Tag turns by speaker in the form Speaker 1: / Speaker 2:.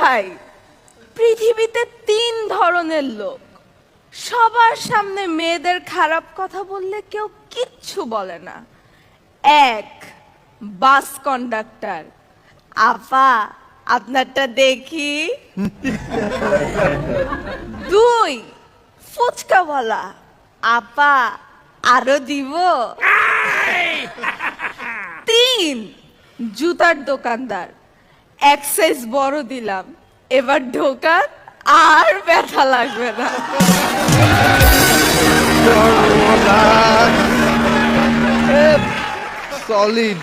Speaker 1: ভাই, পৃথিবীতে 3 ধরনের লোক। সবার সামনে মেয়েদের খারাপ কথা বললে কেউ কিচ্ছু বলে না। 1, বাস কন্ডাক্টর, আপা আপনারটা দেখি। 2, ফুচকাওয়ালা, আপা আরো দিব। 3, জুতার দোকানদার, এক সাইজ বড় দিলাম, এবার ঢোকান আর ব্যথা লাগবে না।
Speaker 2: সলিড।